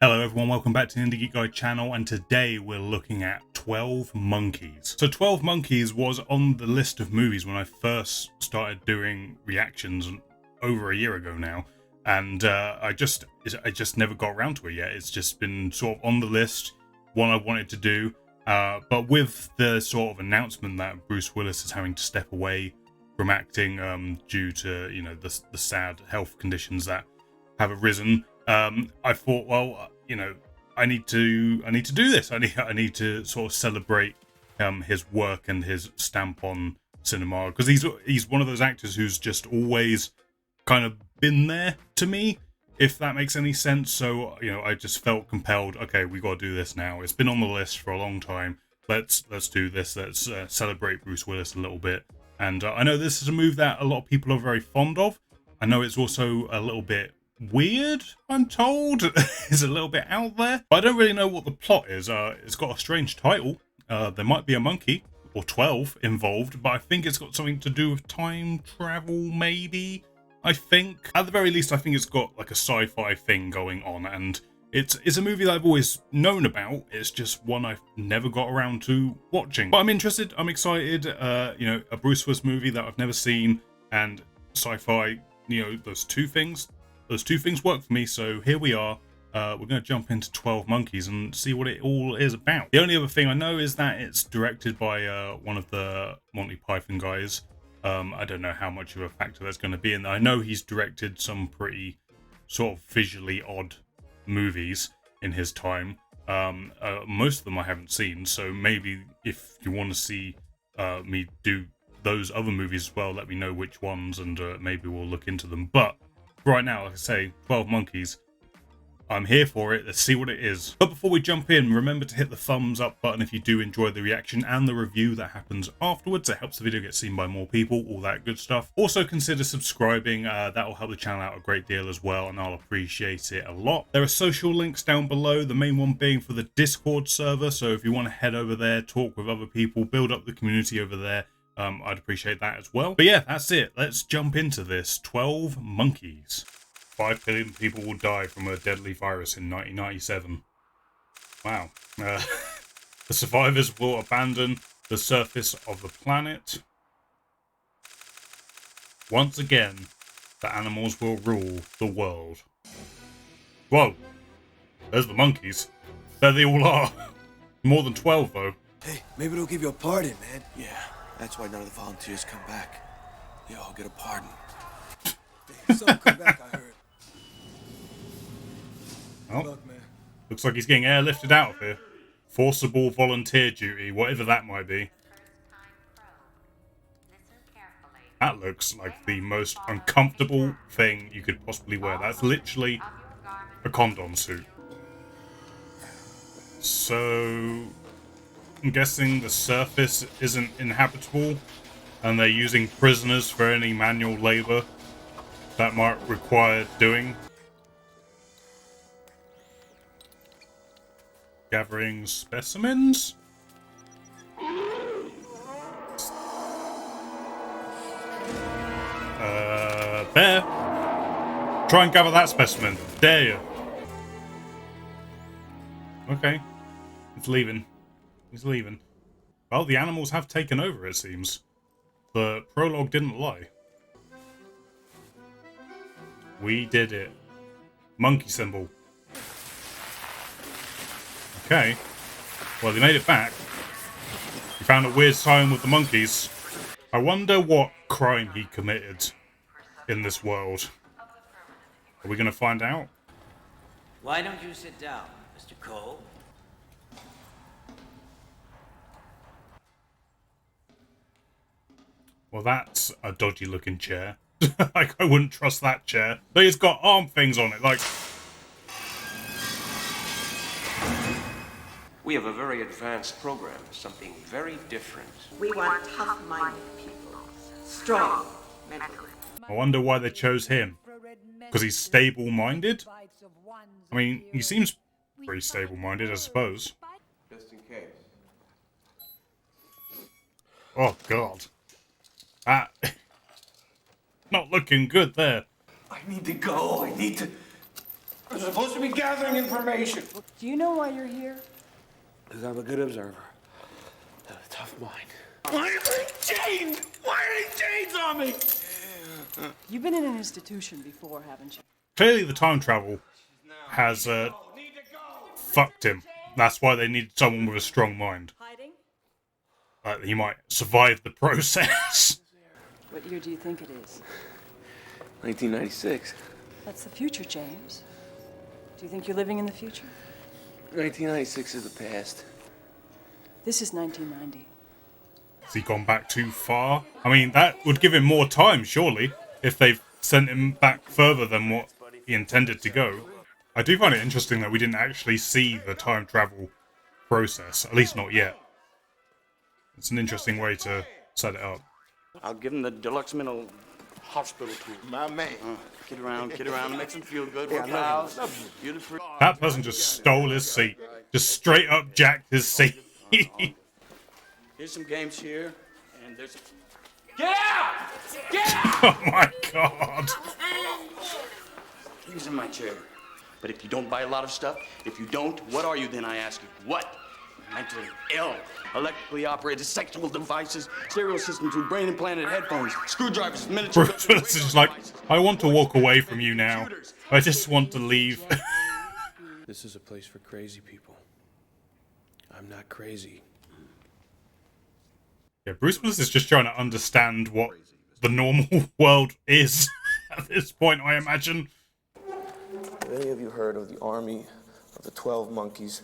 Hello everyone, welcome back to the IndieGeekGuy channel, and today we're looking at 12 Monkeys. So 12 Monkeys was on the list of movies when I first started doing reactions over a year ago now, and I just never got around to it yet. It's just been sort of on the list, one I wanted to do, but with the sort of announcement that Bruce Willis is having to step away from acting due to, you know, the sad health conditions that have arisen, I thought, well, you know, I need to do this. I need to sort of celebrate his work and his stamp on cinema, because he's one of those actors who's just always kind of been there to me, if that makes any sense. So, you know, I just felt compelled. Okay, we got to do this now. It's been on the list for a long time. Let's do this. Let's celebrate Bruce Willis a little bit. And I know this is a move that a lot of people are very fond of. I know it's also a little bit weird, I'm told. It's a little bit out there, but I don't really know what the plot is. It's got a strange title. There might be a monkey or 12 involved, but I think it's got something to do with time travel, maybe. I think, at the very least, I think it's got like a sci-fi thing going on, and it's a movie that I've always known about. It's just one I've never got around to watching, but I'm interested. I'm excited. You know, a Bruce Willis movie that I've never seen, and sci-fi. You know, those two things work for me, so here we are. We're going to jump into 12 Monkeys and see what it all is about. The only other thing I know is that it's directed by one of the Monty Python guys. I don't know how much of a factor that's going to be in there. I know he's directed some pretty sort of visually odd movies in his time. Most of them I haven't seen, so maybe if you want to see me do those other movies as well, let me know which ones, and maybe we'll look into them. But right now, like I say, 12 Monkeys, I'm here for it. Let's see what it is. But before we jump in, remember to hit the thumbs up button if you do enjoy the reaction and the review that happens afterwards. It helps the video get seen by more people, all that good stuff. Also consider subscribing. That will help the channel out a great deal as well, and I'll appreciate it a lot. There are social links down below, the main one being for the Discord server, so if you want to head over there, talk with other people, build up the community over there, I'd appreciate that as well. But yeah, that's it. Let's jump into this. 12 Monkeys. 5 billion people will die from a deadly virus in 1997. Wow. The survivors will abandon the surface of the planet. Once again, the animals will rule the world. Whoa. There's the monkeys. There they all are. More than 12, though. Hey, maybe they'll give you a pardon, man. Yeah, that's why none of the volunteers come back. They all get a pardon. Hey, some come back, I heard. Oh, Look, man. looks like he's getting airlifted out of here. Forcible volunteer duty, whatever that might be. That looks like the most uncomfortable thing you could possibly wear. That's literally a condom suit. So, I'm guessing the surface isn't inhabitable, and they're using prisoners for any manual labor that might require doing. Gathering specimens? There. Try and gather that specimen. Dare you. Okay. It's leaving. He's leaving. Well, the animals have taken over, it seems. The prologue didn't lie. We did it. Monkey symbol. Okay. Well, they made it back. We found a weird sign with the monkeys. I wonder what crime he committed in this world. Are we going to find out? Why don't you sit down, Mr. Cole? Well, that's a dodgy looking chair. Like, I wouldn't trust that chair. But it's got arm things on it, like... We have a very advanced program, something very different. We want tough-minded people, strong mentally. I wonder why they chose him. Because he's stable-minded? I mean, he seems pretty stable-minded, I suppose. Just in case. Oh, God. That... Not looking good there. I need to go. I need to... I'm supposed to be gathering information. Do you know why you're here? Because I'm a good observer. I have a tough mind. Why are they chained? Why are they chains on me? You've been in an institution before, haven't you? Clearly the time travel has fucked him. That's why they needed someone with a strong mind. Hiding? He might survive the process. What year do you think it is? 1996. That's the future, James. Do you think you're living in the future? 1996 is the past. This is 1990. Has he gone back too far? I mean, that would give him more time, surely, if they've sent him back further than what he intended to go. I do find it interesting that we didn't actually see the time travel process, at least not yet. It's an interesting way to set it up. I'll give him the deluxe mental hospital tour. My man. Kid around, makes him feel good. Work out. Beautiful. That person just stole his seat. Just straight up jacked his seat. Here's some games here, and there's. Get out! Get out! Oh my god. He's in my chair. But if you don't buy a lot of stuff, if you don't, what are you then? I ask you. What? Mentally ill. Electrically operated sexual devices, stereo systems with brain implanted headphones, screwdrivers, miniature. Bruce Willis is like, I want to walk away from you now. I just want to leave. This is a place for crazy people. I'm not crazy. Yeah, Bruce Willis is just trying to understand what the normal world is at this point, I imagine. Have any of you heard of the Army of the 12 Monkeys?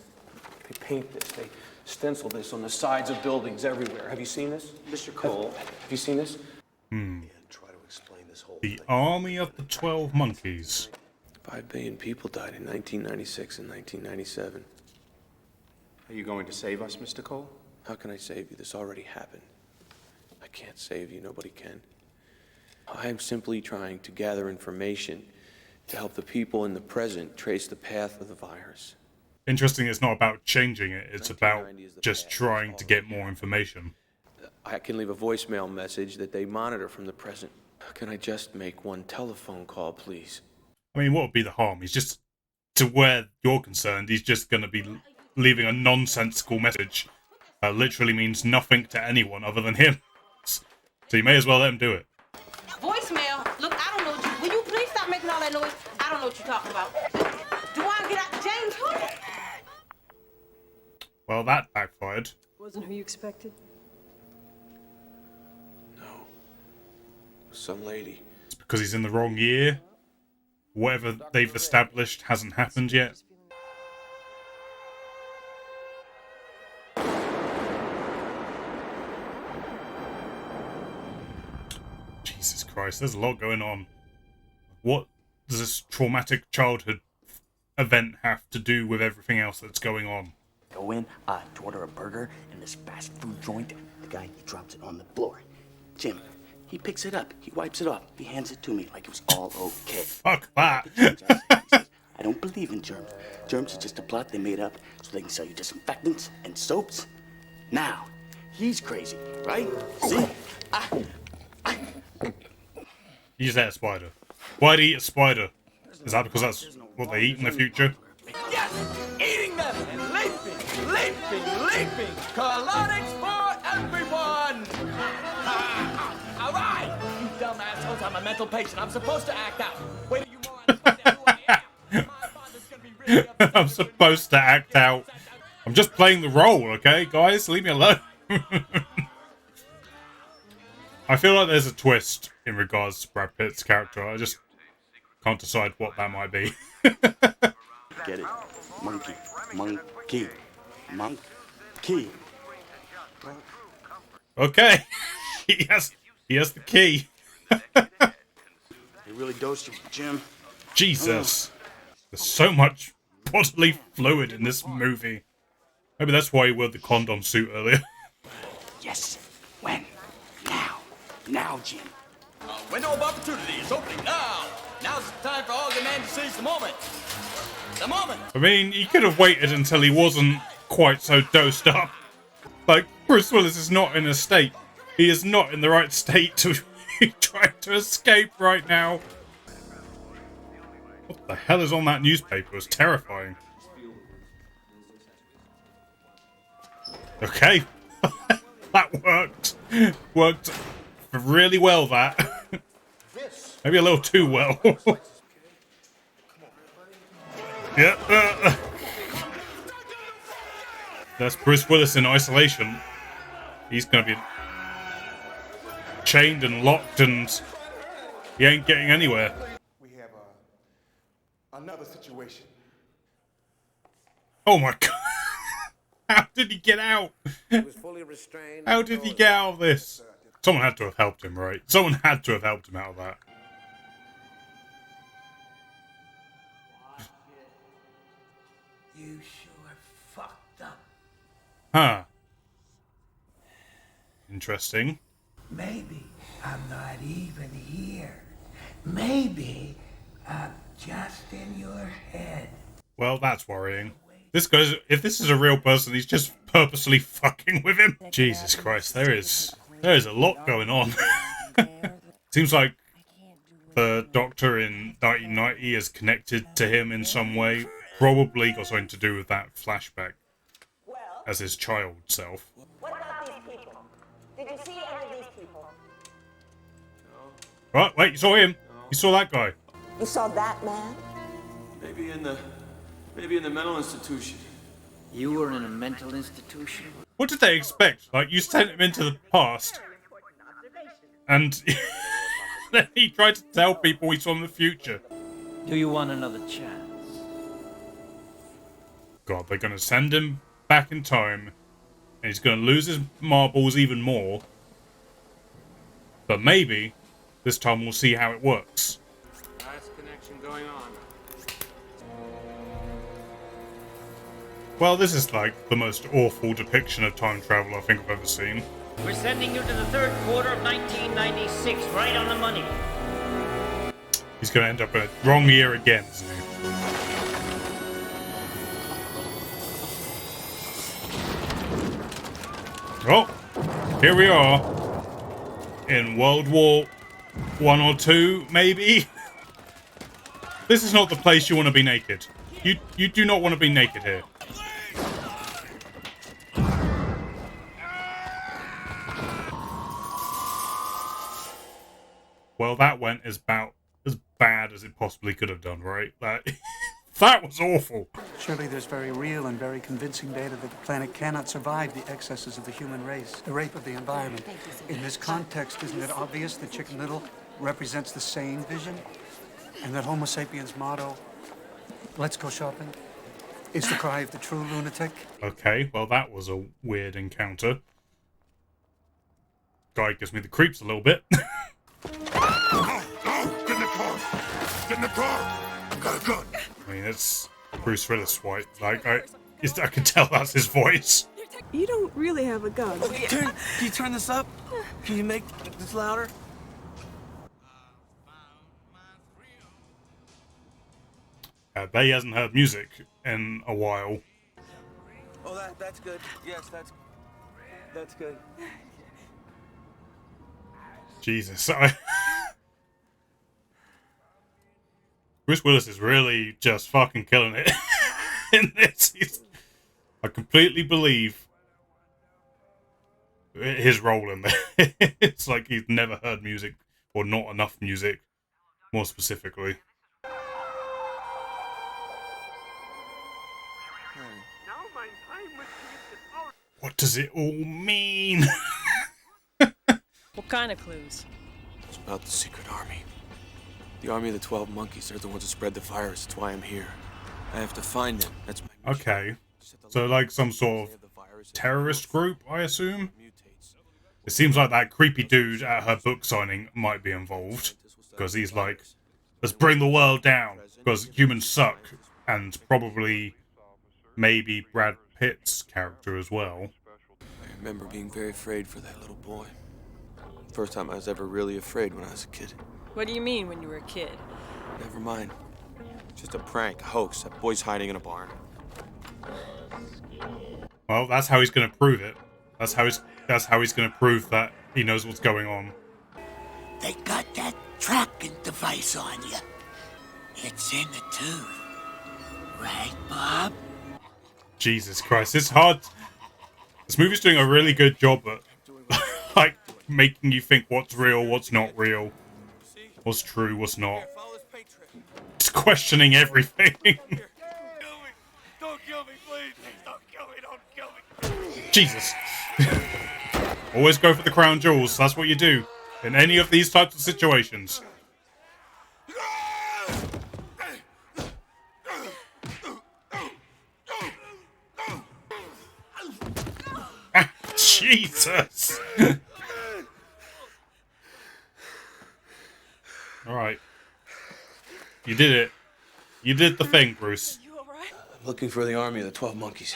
They paint this, they stencil this on the sides of buildings everywhere. Have you seen this? Mr. Cole. Have you seen this? Try to explain this whole The Army of the 12 Monkeys. 5 billion people died in 1996 and 1997. Are you going to save us, Mr. Cole? How can I save you? This already happened. I can't save you. Nobody can. I am simply trying to gather information to help the people in the present trace the path of the virus. Interesting, it's not about changing it, it's about just trying to get more information. I can leave a voicemail message that they monitor from the present. Can I just make one telephone call, please? I mean, what would be the harm? He's just, to where you're concerned, he's just going to be leaving a nonsensical message that literally means nothing to anyone other than him. So you may as well let him do it. Voicemail? Look, I don't know what you... Will you please stop making all that noise? I don't know what you're talking about. Do I get out the James Hood? Well, that backfired. Wasn't who you expected? No. Some lady. It's because he's in the wrong year. Whatever they've established hasn't happened yet. Jesus Christ, there's a lot going on. What does this traumatic childhood event have to do with everything else that's going on? Go in to order a burger in this fast food joint. The guy, he drops it on the floor. Jim, he picks it up. He wipes it off. He hands it to me like it was all okay. Fuck that. He says, I don't believe in germs. Germs are just a plot they made up so they can sell you disinfectants and soaps. Now, he's crazy, right? See? You just ate a spider. Why'd he eat a spider? Is that because that's what they eat in the future? Yes! Eating them and leaping! Colonics for everyone! All right! You dumb assholes, I'm a mental patient. I'm supposed to act out. Wait till you morons find out who I am. My father's gonna be really upset. I'm supposed to act out. I'm just playing the role, okay, guys? Leave me alone. I feel like there's a twist in regards to Brad Pitt's character. I just can't decide what that might be. Get it? Monkey. Okay. he has the key. They really dosed you, Jim. Jesus. There's so much bodily fluid in this movie. Maybe that's why he wore the condom suit earlier. Yes. When? Now, Jim. Window of opportunity is opening now. Now's the time for all the men to seize the moment. The moment. I mean, he could have waited until he wasn't quite so dosed up. Like, Bruce Willis is not in a state. He is not in the right state to be trying to escape right now. What the hell is on that newspaper? It's terrifying. Okay. That worked. Worked really well, that. Maybe a little too well. Yeah. That's Bruce Willis in isolation. He's gonna be chained and locked and he ain't getting anywhere. We have another situation. Oh my god. How did he get out? He was fully restrained. How did he get out of this? Someone had to have helped him, right? Someone had to have helped him out of that. You sure fucked up. Huh. Interesting. Maybe I'm not even here. Maybe I'm just in your head. Well, that's worrying. This guy's, if this is a real person, he's just purposely fucking with him. Jesus Christ, there is a lot going on. Seems like the Doctor in 1990 is connected to him in some way. Probably got something to do with that flashback as his child self. What about these people? Did you see any of these people? Right, wait, you saw him? You saw that guy? You saw that man? Maybe in the mental institution. You were in a mental institution? What did they expect? Like, you sent him into the past, and then he tried to tell people he saw in the future. Do you want another chance? God, they're gonna send him back in time, and he's gonna lose his marbles even more. But maybe this time we'll see how it works. Last connection going on. Well, this is like the most awful depiction of time travel I think I've ever seen. We're sending you to the third quarter of 1996, right on the money. He's gonna end up in a wrong year again, isn't he? Oh, here we are in World War I or II, maybe. This is not the place you want to be naked. You do not want to be naked here. Well, that went as about as bad as it possibly could have done, right? That was awful. Surely there's very real and very convincing data that the planet cannot survive the excesses of the human race, the rape of the environment. In this context, isn't it obvious that Chicken Little represents the sane vision? And that Homo sapiens' motto, let's go shopping, is the cry of the true lunatic? Okay, well that was a weird encounter. Guy gives me the creeps a little bit. No, get in the car! Get in the car! I've got a gun! I mean, it's Bruce Willis, right? Like, I can tell that's his voice. You don't really have a gun. Oh, can you turn this up? Can you make this louder? I bet he hasn't heard music in a while. Oh, that's good. Yes, that's good. Jesus, Bruce Willis is really just fucking killing it in this. I completely believe his role in there. It's like he's never heard music, or not enough music, more specifically. What does it all mean? What kind of clues? It's about the secret army. The army of the 12 monkeys. They're the ones who spread the virus. That's why I'm here. I have to find them. That's my mission. Okay. So like some sort of terrorist group, I assume? It seems like that creepy dude at her book signing might be involved. Because he's like, let's bring the world down. Because humans suck. And probably maybe Brad Pitt's character as well. I remember being very afraid for that little boy. First time I was ever really afraid when I was a kid. What do you mean when you were a kid? Never mind. Just a prank, a hoax. That boy's hiding in a barn. Well, that's how he's going to prove it. That's how he's going to prove that he knows what's going on. They got that tracking device on you. It's in the tooth. Right, Bob? Jesus Christ, it's hard. This movie's doing a really good job at like making you think what's real, what's not real, what's true, what's not. Just questioning everything. Don't kill me, please. Don't kill me. Don't kill me. Jesus. Always go for the crown jewels. That's what you do in any of these types of situations. Jesus. Alright. You did it. You did the thing, Bruce. I'm looking for the army of the 12 monkeys.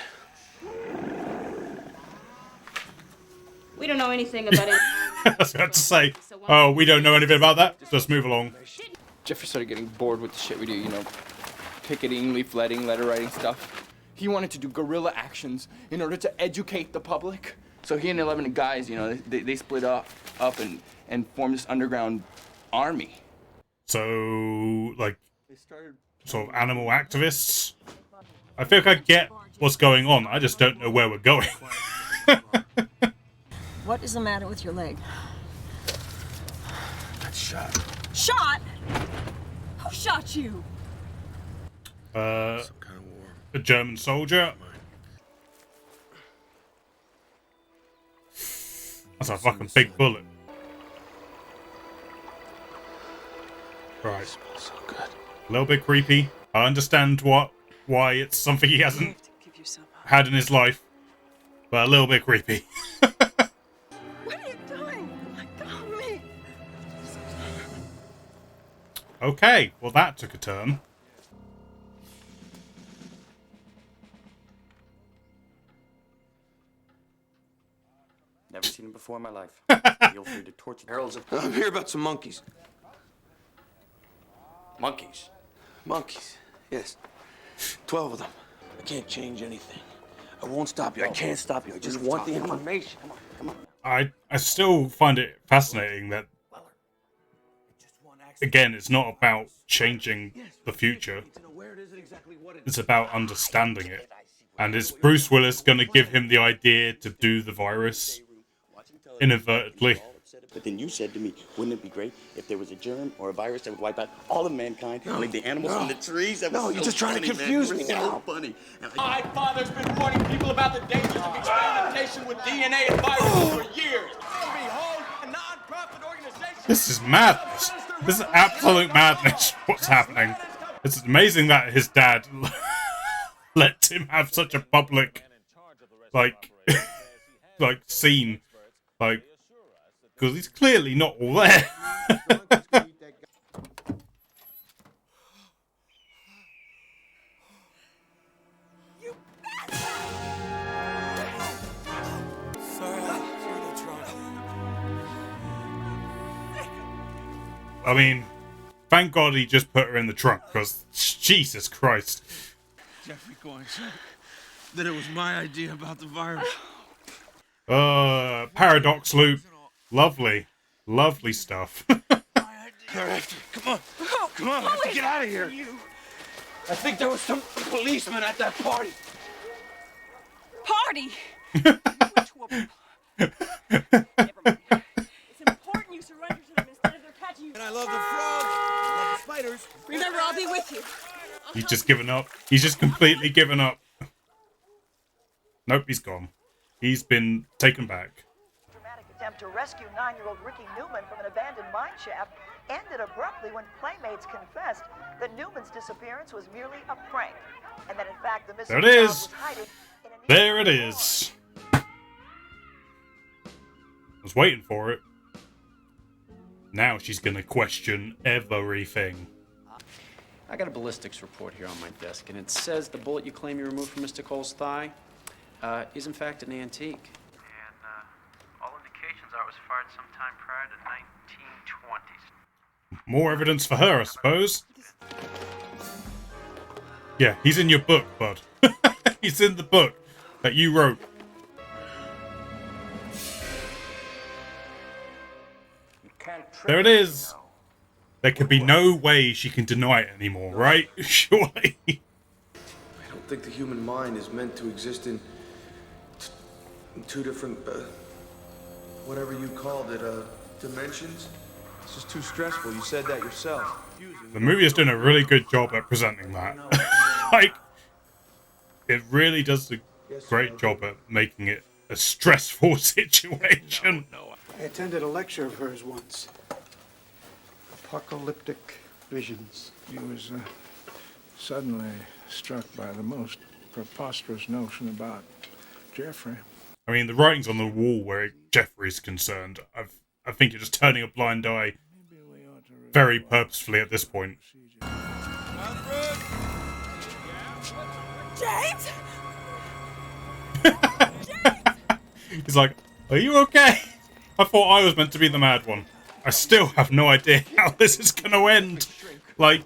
We don't know anything about it. I was about to say, oh, we don't know anything about that. Just move along. Jeffrey started getting bored with the shit we do, you know, picketing, leafletting, letter writing stuff. He wanted to do guerrilla actions in order to educate the public. So he and 11 guys, you know, they split up and formed this underground army. So, like, sort of animal activists? I feel like I get what's going on. I just don't know where we're going. What is the matter with your leg? Got shot. Shot? Who shot you? A German soldier. That's a fucking big bullet. Right. So good. A little bit creepy. I understand why it's something he hasn't had in his life, but a little bit creepy. What are you doing? Let go of me. Okay, well that took a turn. Never seen him before in my life. Feel free to torture heralds of... I'm here about some monkeys. Monkeys? Monkeys, yes. 12 of them. I can't change anything. I won't stop you. I can't stop you. I just want the information. Come on. I still find it fascinating that, again, it's not about changing the future. It's about understanding it. And is Bruce Willis going to give him the idea to do the virus inadvertently? But then you said to me, wouldn't it be great if there was a germ or a virus that would wipe out all of mankind and leave the animals and the trees? That was you're just trying to confuse me now. Funny. My father's been warning people about the dangers of experimentation with DNA and viruses for years. Behold, a non-profit organization. This is madness. This is absolute madness. What's happening? It's amazing that his dad let him have such a public, like scene, like, because he's clearly not all there. I mean, thank God he just put her in the trunk, because Jesus Christ. Jeffrey Goines said that it was my idea about the virus. Paradox loop. Lovely. Lovely stuff. Alright, come on. Come on, we have to get out of here. I think there was some policeman at that party. Party? Never mind. It's important you surrender to them instead of their catching you. And I love the frogs. I love the spiders. Remember, I'll be with you. He's just given up. He's just completely given up. Nope, he's gone. He's been taken back. Dramatic attempt to rescue 9-year-old Ricky Newman from an abandoned mine shaft ended abruptly when playmates confessed that Newman's disappearance was merely a prank, and that in fact the missing There it child is. was hiding in an There it is. I was waiting for it. Now she's gonna question everything. I got a ballistics report here on my desk, and it says the bullet you claim you removed from Mr. Cole's thigh is in fact an antique. And all indications are it was fired sometime prior to 1920s. More evidence for her, I suppose. Yeah, he's in your book, bud. He's in the book that you wrote. There it is. There could be no way she can deny it anymore, right? Surely. I don't think the human mind is meant to exist in two different, whatever you called it, dimensions. It's just too stressful. You said that yourself. The movie is doing a really good job at presenting that. Like, it really does a great job at making it a stressful situation. I attended a lecture of hers once. Apocalyptic visions. He was suddenly struck by the most preposterous notion about Jeffrey. I mean, the writing's on the wall where Jeffrey's concerned. I think you're just turning a blind eye very purposefully at this point. James? He's like, are you okay? I thought I was meant to be the mad one. I still have no idea how this is going to end. Like,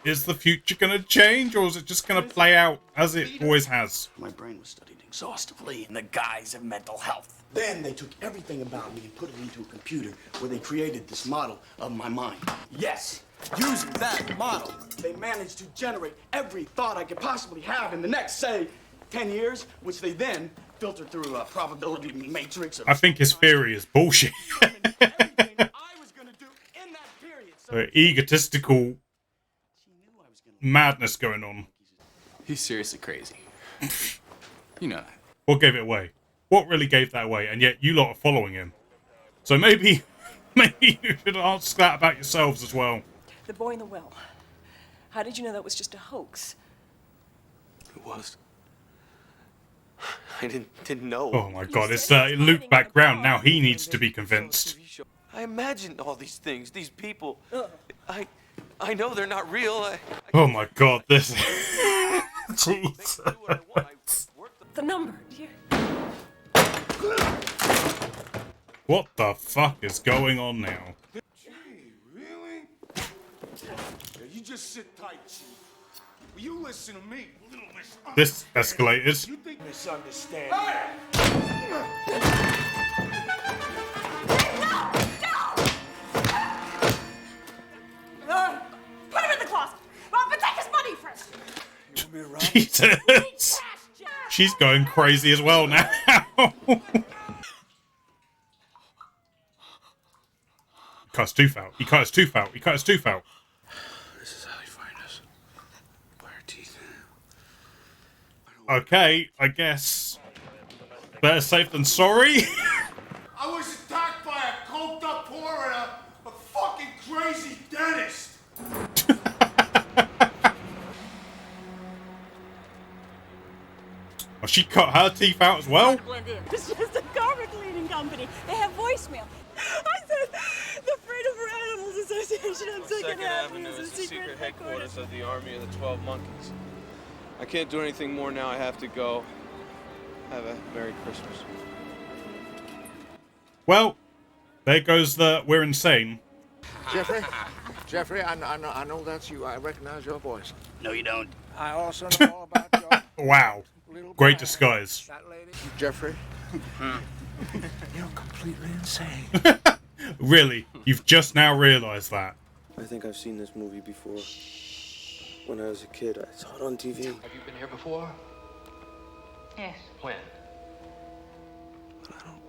is the future going to change, or is it just going to play out as it always has? My brain was studied exhaustively in the guise of mental health. Then they took everything about me and put it into a computer where they created this model of my mind. Yes, using that model, they managed to generate every thought I could possibly have in the next, say, 10 years, which they then filtered through a probability matrix. I think his theory is bullshit. Egotistical madness going on. He's seriously crazy. You know that. What gave it away? What really gave that away? And yet you lot are following him. So maybe you should ask that about yourselves as well. The boy in the well. How did you know that was just a hoax? It was. I didn't know. Oh my god, it's Luke background. Now he needs to be convinced. I imagined all these things, these people. I know they're not real. Oh my god, this. Jesus. The number, dear. What the fuck is going on now? Gee, really? Yeah, you just sit tight, Chief. Will you listen to me, little miss? This escalated. You think misunderstand? Put him in the closet. But take his money first. Jesus. She's going crazy as well now. He cut his tooth out. He cut his tooth out. He cut his tooth out. This is how you find us. By our teeth. Okay, I guess. Better safe than sorry. I was attacked by a coked up whore and a fucking crazy dentist. Oh, she cut her teeth out as well? It's just a garbage cleaning company. They have voicemail. I said, the Freedom for Animals Association on Second Avenue is the secret headquarters of the Army of the 12 Monkeys. I can't do anything more now. I have to go. Have a Merry Christmas. Well, there goes the we're insane. Jeffrey, I know that's you. I recognize your voice. No, you don't. I also know all about your Wow. Great disguise. Jeffrey. You're completely insane. Really? You've just now realised that? I think I've seen this movie before. When I was a kid, I saw it on TV. Have you been here before? Yes. When? I don't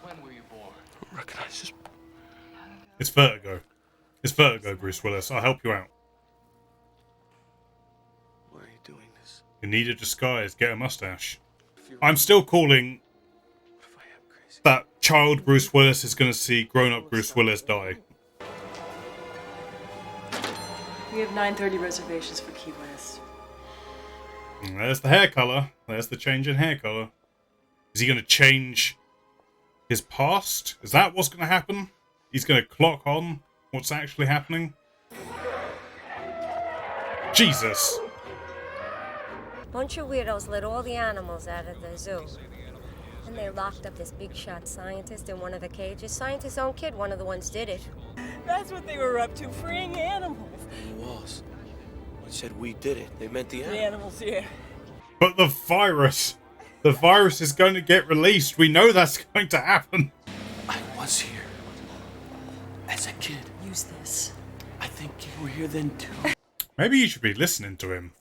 When were you born? recognize this. It's Vertigo. It's Vertigo, Bruce Willis. I'll help you out. Why are you doing this? You need a disguise. Get a mustache. I'm still calling that child Bruce Willis is going to see grown-up Bruce Willis die. We have 9:30 reservations for Key West. And there's the hair colour. There's the change in hair colour. Is he going to change his past? Is that what's going to happen? He's going to clock on what's actually happening? Jesus. Bunch of weirdos let all the animals out of the zoo. And they locked up this big shot scientist in one of the cages. Scientist's own kid, one of the ones did it. That's what they were up to, freeing animals. Who was? They said we did it. They meant the The animals here. But the virus is going to get released. We know that's going to happen. I was here. As a kid. You use this. I think you were here then too. Maybe you should be listening to him.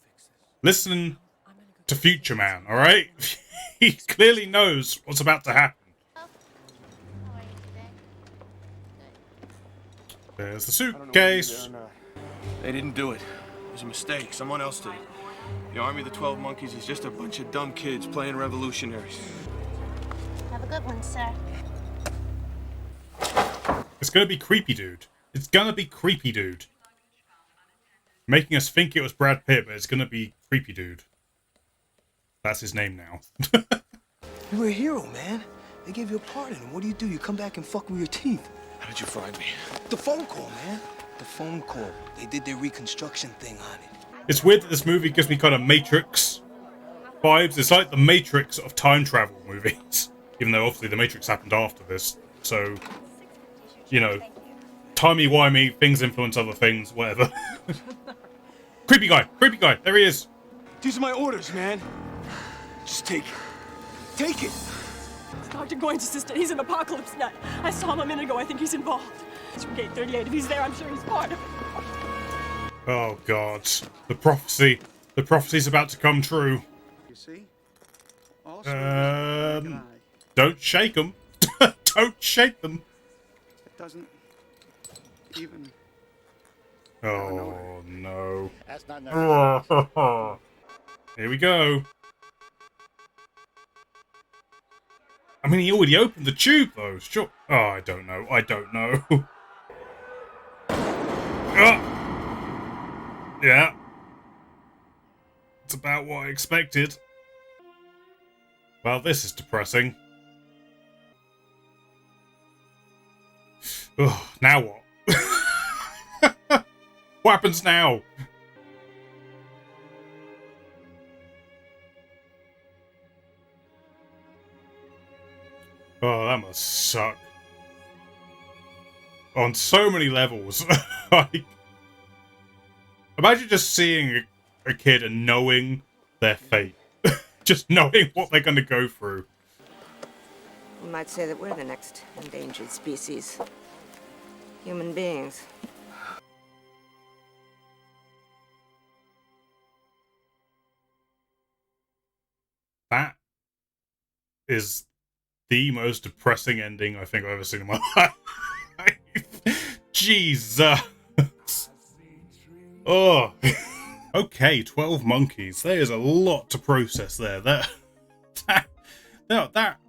Listen to Future Man, alright? He clearly knows what's about to happen. There's the suitcase. They didn't do it. It was a mistake. Someone else did it. The Army of the 12 Monkeys is just a bunch of dumb kids playing revolutionaries. Have a good one, sir. It's gonna be creepy, dude. It's gonna be creepy, dude. Making us think it was Brad Pitt, but it's gonna be creepy, dude. That's his name now. You were a hero, man. They gave you a pardon, and what do? You come back and fuck with your teeth. How did you find me? The phone call, man. The phone call. They did their reconstruction thing on it. It's weird that this movie gives me kind of Matrix vibes. It's like the Matrix of time travel movies. Even though obviously the Matrix happened after this. So, you know, timey-wimey, things influence other things, whatever. Creepy guy! Creepy guy! There he is! These are my orders, man. Just take it. Take it! It's Dr. Goines' assistant. He's an apocalypse nut. I saw him a minute ago. I think he's involved. It's from Gate 38. If he's there, I'm sure he's part of it. Oh god. The prophecy. The prophecy's about to come true. You see? Don't shake them. Don't shake them. It doesn't even... Oh no. That's not necessary. Here we go. I mean, he already opened the tube, though. Sure. Oh, I don't know. I don't know. Yeah. It's about what I expected. Well, this is depressing. Ugh, now what? What happens now? Oh, that must suck. On so many levels. Like, imagine just seeing a kid and knowing their fate. Just knowing what they're going to go through. You might say that we're the next endangered species. Human beings. That is the most depressing ending I think I've ever seen in my life. Jesus. Oh. Okay, 12 monkeys. There's a lot to process there. That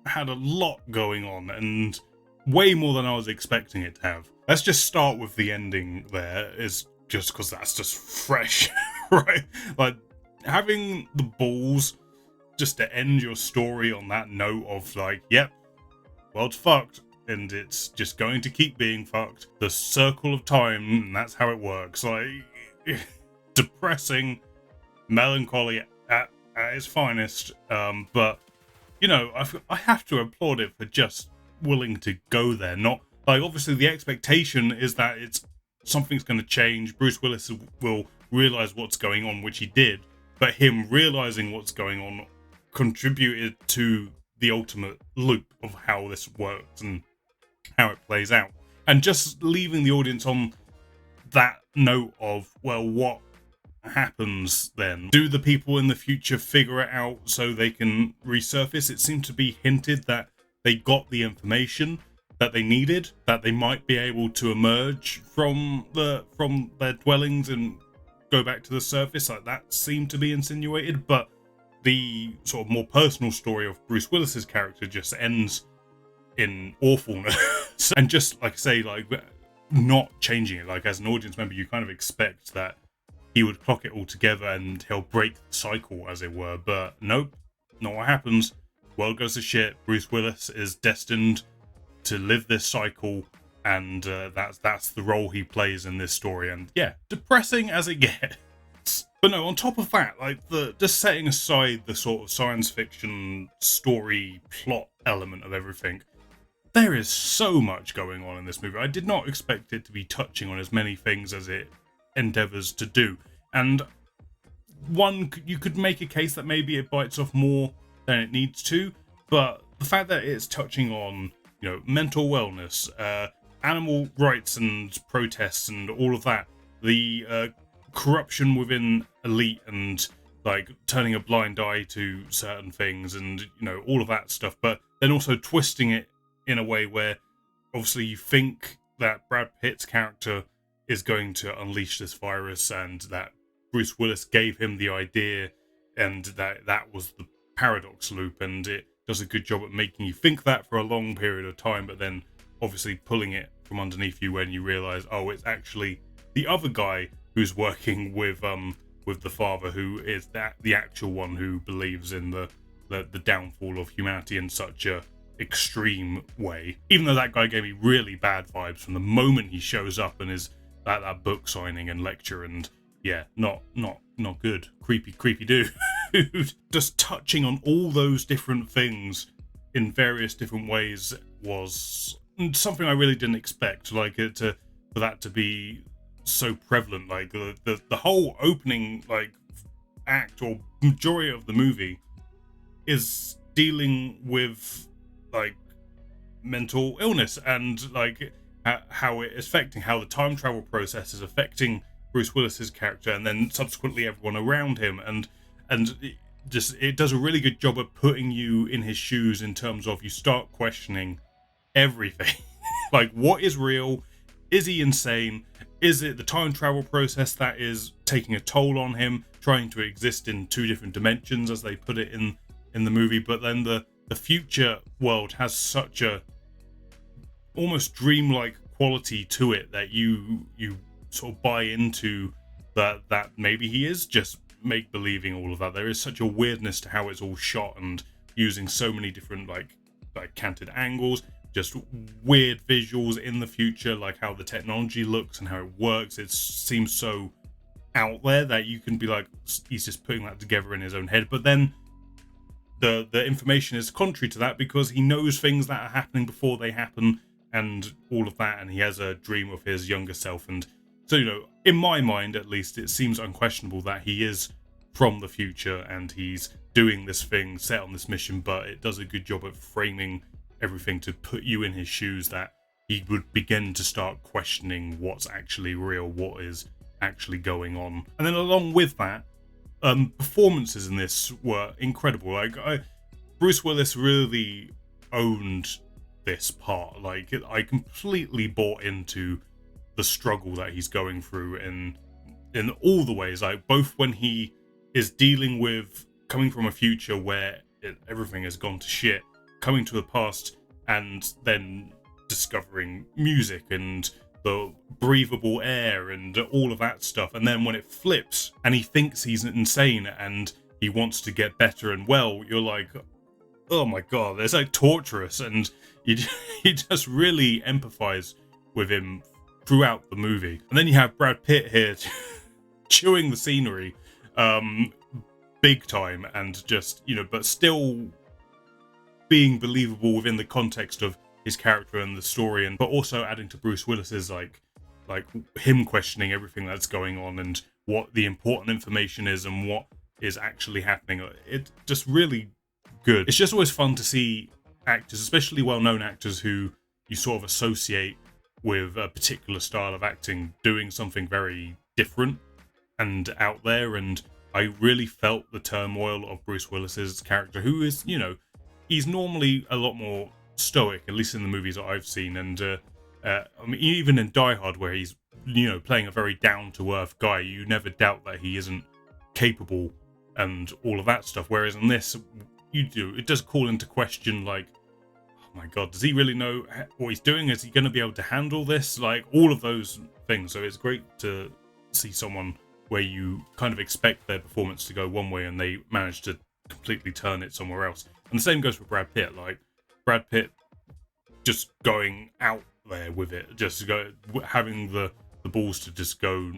had a lot going on, and way more than I was expecting it to have. Let's just start with the ending there, is just because that's just fresh, right? Like, having the balls just to end your story on that note of like, yep, world's fucked, and it's just going to keep being fucked. The circle of time, and that's how it works. Like, depressing, melancholy at its finest. But, you know, I have to applaud it for just willing to go there. Not, like, obviously the expectation is that something's going to change. Bruce Willis will realise what's going on, which he did. But him realising what's going on contributed to the ultimate loop of how this works and how it plays out. And just leaving the audience on that note of, well, what happens then? Do the people in the future figure it out so they can resurface? It seemed to be hinted that they got the information that they needed, that they might be able to emerge from their dwellings and go back to the surface. Like, that seemed to be insinuated, but the sort of more personal story of Bruce Willis's character just ends in awfulness. And just, like I say, like, not changing it. Like, as an audience member, you kind of expect that he would clock it all together and he'll break the cycle, as it were. But nope, not what happens. World goes to shit. Bruce Willis is destined to live this cycle, and that's the role he plays in this story. And yeah, depressing as it gets. But no, on top of that, like, just setting aside the sort of science fiction story plot element of everything, there is so much going on in this movie. I did not expect it to be touching on as many things as it endeavors to do. And you could make a case that maybe it bites off more than it needs to, but the fact that it's touching on, you know, mental wellness, animal rights and protests and all of that, the corruption within elite and like turning a blind eye to certain things and, you know, all of that stuff, but then also twisting it in a way where obviously you think that Brad Pitt's character is going to unleash this virus and that Bruce Willis gave him the idea and that was the paradox loop, and it does a good job at making you think that for a long period of time, but then obviously pulling it from underneath you when you realize, oh, it's actually the other guy who's working with the father, who is the actual one who believes in the downfall of humanity in such a extreme way. Even though that guy gave me really bad vibes from the moment he shows up and is at that book signing and lecture, and yeah, not good. Creepy dude. Just touching on all those different things in various different ways was something I really didn't expect. Like for that to be so prevalent. Like the whole opening like act or majority of the movie is dealing with like mental illness and like how it is affecting, how the time travel process is affecting Bruce Willis's character and then subsequently everyone around him, and it does a really good job of putting you in his shoes in terms of you start questioning everything. Like, what is real? Is he insane? Is it the time travel process that is taking a toll on him, trying to exist in two different dimensions as they put it in the movie? But then the future world has such a almost dreamlike quality to it that you sort of buy into that maybe he is just make-believing all of that. There is such a weirdness to how it's all shot and using so many different like canted angles, just weird visuals in the future, like how the technology looks and how it works. It seems so out there that you can be like, he's just putting that together in his own head. But then the information is contrary to that because he knows things that are happening before they happen and all of that, and he has a dream of his younger self. And so, you know, in my mind at least, it seems unquestionable that he is from the future and he's doing this thing, set on this mission, but it does a good job of framing everything to put you in his shoes, that he would begin to start questioning what's actually real, what is actually going on. And then along with that, performances in this were incredible. Like Bruce Willis really owned this part. Like I completely bought into the struggle that he's going through in all the ways, like both when he is dealing with coming from a future where everything has gone to shit, coming to the past and then discovering music and the breathable air and all of that stuff, and then when it flips and he thinks he's insane and he wants to get better and well, you're like, oh my god, it's like torturous, and you just really empathize with him throughout the movie. And then you have Brad Pitt here chewing the scenery big time, and just, you know, but still being believable within the context of his character and the story, and but also adding to Bruce Willis's like him questioning everything that's going on and what the important information is and what is actually happening. It's just really good. It's just always fun to see actors, especially well-known actors who you sort of associate with a particular style of acting, doing something very different and out there. And I really felt the turmoil of Bruce Willis's character, who is, you know, he's normally a lot more stoic, at least in the movies that I've seen. And I mean, even in Die Hard, where he's, you know, playing a very down-to-earth guy, you never doubt that he isn't capable and all of that stuff. Whereas in this, it does call into question, like, oh my god, does he really know what he's doing? Is he going to be able to handle this? Like, all of those things. So it's great to see someone where you kind of expect their performance to go one way and they manage to completely turn it somewhere else. And the same goes for Brad Pitt. Like, Brad Pitt just going out there with it, just having the balls to just go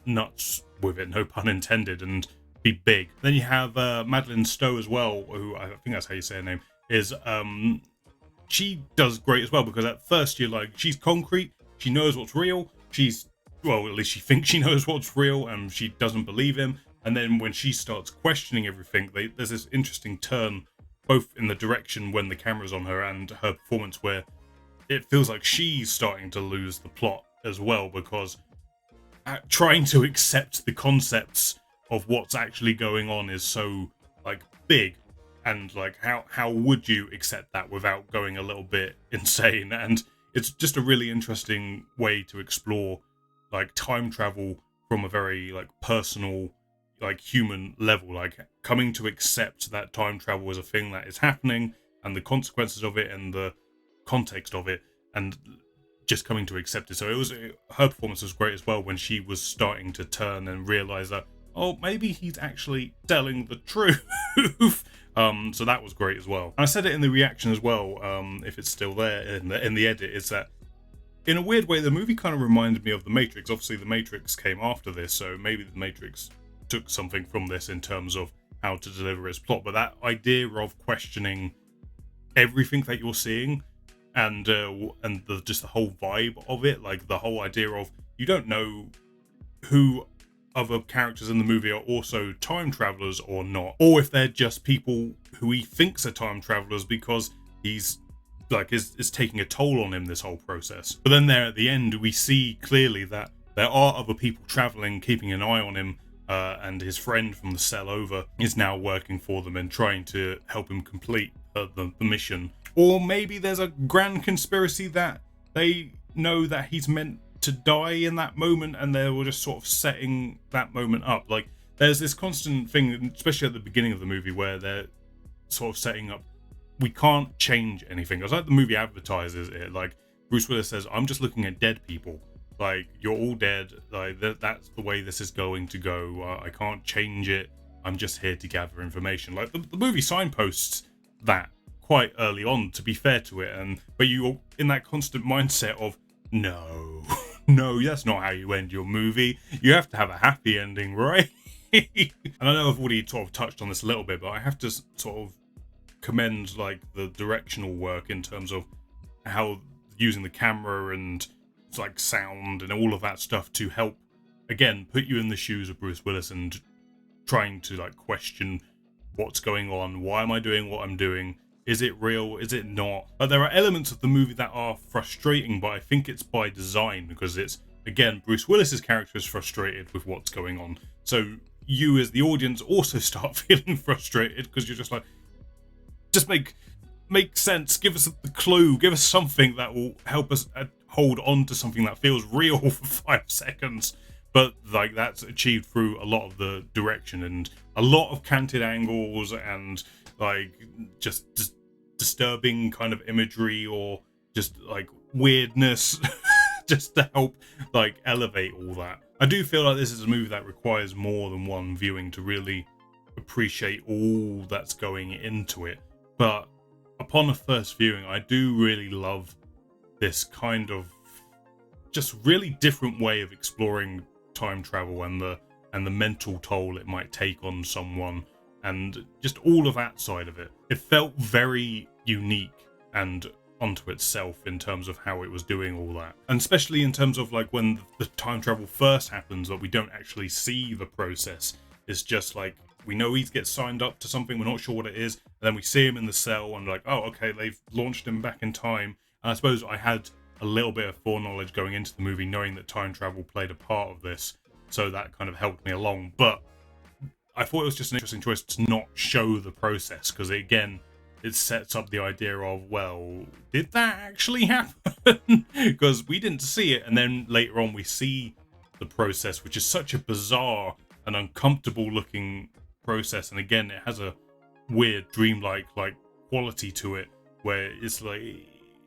nuts with it, no pun intended, and be big. Then you have Madeleine Stowe as well, who I think that's how you say her name, is she does great as well, because at first you're like, she's concrete, she knows what's real, well, at least she thinks she knows what's real, and she doesn't believe him. And then when she starts questioning everything, there's this interesting turn, both in the direction when the camera's on her and her performance, where it feels like she's starting to lose the plot as well, because trying to accept the concepts of what's actually going on is so like big, and like how would you accept that without going a little bit insane? And it's just a really interesting way to explore like time travel from a very like personal, like human level, like coming to accept that time travel is a thing that is happening, and the consequences of it and the context of it, and just coming to accept it. So her performance was great as well when she was starting to turn and realize that, oh, maybe he's actually telling the truth. So that was great as well. And I said it in the reaction as well, if it's still there in the edit, is that in a weird way the movie kind of reminded me of The Matrix. Obviously The Matrix came after this, so maybe The Matrix took something from this in terms of how to deliver its plot, but that idea of questioning everything that you're seeing, and just the whole vibe of it, like the whole idea of you don't know who other characters in the movie are also time travelers or not, or if they're just people who he thinks are time travelers because he's like is taking a toll on him this whole process. But then there at the end we see clearly that there are other people traveling, keeping an eye on him, and his friend from the cell over is now working for them and trying to help him complete the mission. Or maybe there's a grand conspiracy that they know that he's meant to die in that moment, and they were just sort of setting that moment up. Like there's this constant thing, especially at the beginning of the movie, where they're sort of setting up, we can't change anything. It's like the movie advertises it, like Bruce Willis says, I'm just looking at dead people, like you're all dead, like that's the way this is going to go. I can't change it, I'm just here to gather information. Like the movie signposts that quite early on, to be fair to it, but you're in that constant mindset of no, that's not how you end your movie. You have to have a happy ending, right? And I know I've already sort of touched on this a little bit, but I have to sort of commend like the directional work in terms of how using the camera and like sound and all of that stuff to help, again, put you in the shoes of Bruce Willis and trying to like question what's going on. Why am I doing what I'm doing? Is it real? Is it not? But there are elements of the movie that are frustrating, but I think it's by design, because it's, again, Bruce Willis's character is frustrated with what's going on. So you as the audience also start feeling frustrated, because you're just like, just make sense, give us a clue, give us something that will help us hold on to something that feels real for 5 seconds. But like that's achieved through a lot of the direction and a lot of canted angles and like just disturbing kind of imagery, or just like weirdness just to help like elevate all that. I do feel like this is a movie that requires more than one viewing to really appreciate all that's going into it. But upon a first viewing, I do really love this kind of just really different way of exploring time travel and the mental toll it might take on someone, and just all of that side of it. It felt very unique and onto itself in terms of how it was doing all that, and especially in terms of like when the time travel first happens, that we don't actually see the process. It's just like we know he gets signed up to something, we're not sure what it is, and then we see him in the cell and like, oh okay, they've launched him back in time. And I suppose I had a little bit of foreknowledge going into the movie, knowing that time travel played a part of this, so that kind of helped me along. But I thought it was just an interesting choice to not show the process, because again, it sets up the idea of, well, did that actually happen? Because we didn't see it, and then later on we see the process, which is such a bizarre and uncomfortable looking process. And again, it has a weird dreamlike like quality to it, where it's like,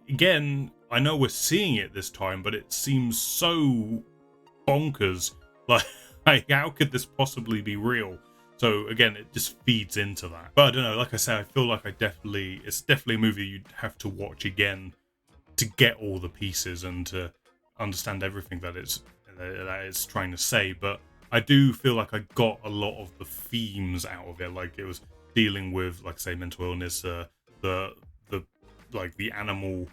again, I know we're seeing it this time, but it seems so bonkers. Like how could this possibly be real? So again, it just feeds into that. But I don't know, like I said, I feel like it's definitely a movie you'd have to watch again to get all the pieces and to understand everything that it's trying to say. But I do feel like I got a lot of the themes out of it. Like it was dealing with, like I say, mental illness, the like the animal,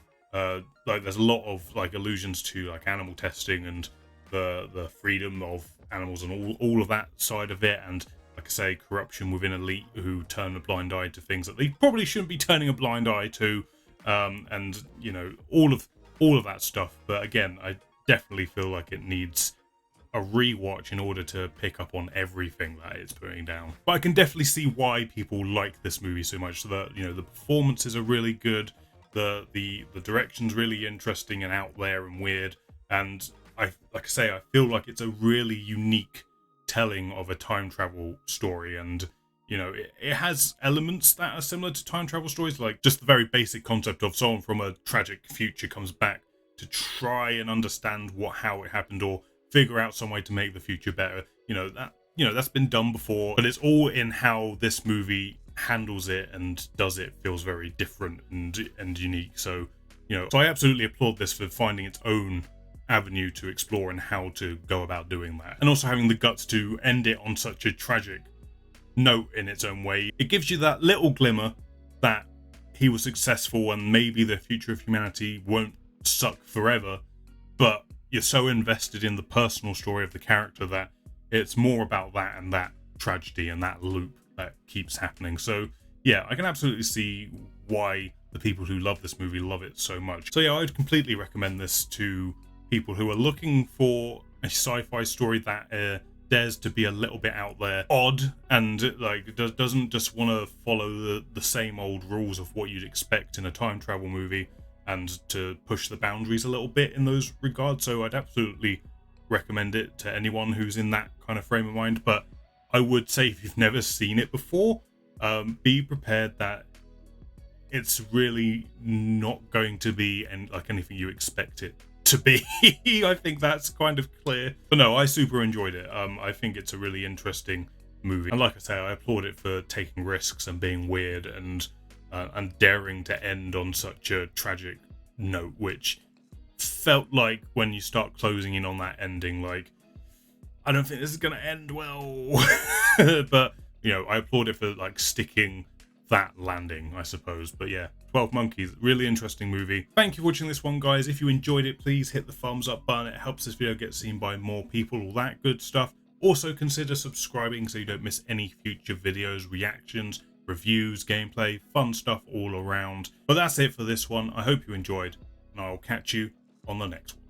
like there's a lot of like allusions to like animal testing and the freedom of animals and all of that side of it, and like I say, corruption within elite who turn a blind eye to things that they probably shouldn't be turning a blind eye to, and you know, all of all of that stuff. But again, I definitely feel like it needs a rewatch in order to pick up on everything that it's putting down. But I can definitely see why people like this movie so much. That, you know, the performances are really good, the direction's really interesting and out there and weird, and like I say, I feel like it's a really unique telling of a time travel story. And you know, it has elements that are similar to time travel stories, like just the very basic concept of someone from a tragic future comes back to try and understand how it happened, or figure out some way to make the future better. That's been done before, but it's all in how this movie handles it and does it feels very different and unique. So I absolutely applaud this for finding its own avenue to explore and how to go about doing that, and also having the guts to end it on such a tragic note in its own way. It gives you that little glimmer that he was successful and maybe the future of humanity won't suck forever, but you're so invested in the personal story of the character that it's more about that and that tragedy and that loop that keeps happening. So yeah, I can absolutely see why the people who love this movie love it so much. So yeah, I'd completely recommend this to people who are looking for a sci-fi story that dares to be a little bit out there, odd, and like doesn't just want to follow the same old rules of what you'd expect in a time travel movie, and to push the boundaries a little bit in those regards. So I'd absolutely recommend it to anyone who's in that kind of frame of mind. But I would say, if you've never seen it before, be prepared that it's really not going to be like anything you expect it to be. I think that's kind of clear. But no, I super enjoyed it. I think it's a really interesting movie, and like I say, I applaud it for taking risks and being weird and daring to end on such a tragic note, which felt like, when you start closing in on that ending, like, I don't think this is gonna end well. But I applaud it for like sticking that landing, I suppose. But yeah, 12 Monkeys, really interesting movie. Thank you for watching this one, guys. If you enjoyed it, please hit the thumbs up button. It helps this video get seen by more people, all that good stuff. Also consider subscribing so you don't miss any future videos, reactions, reviews, gameplay, fun stuff all around. But that's it for this one. I hope you enjoyed, and I'll catch you on the next one.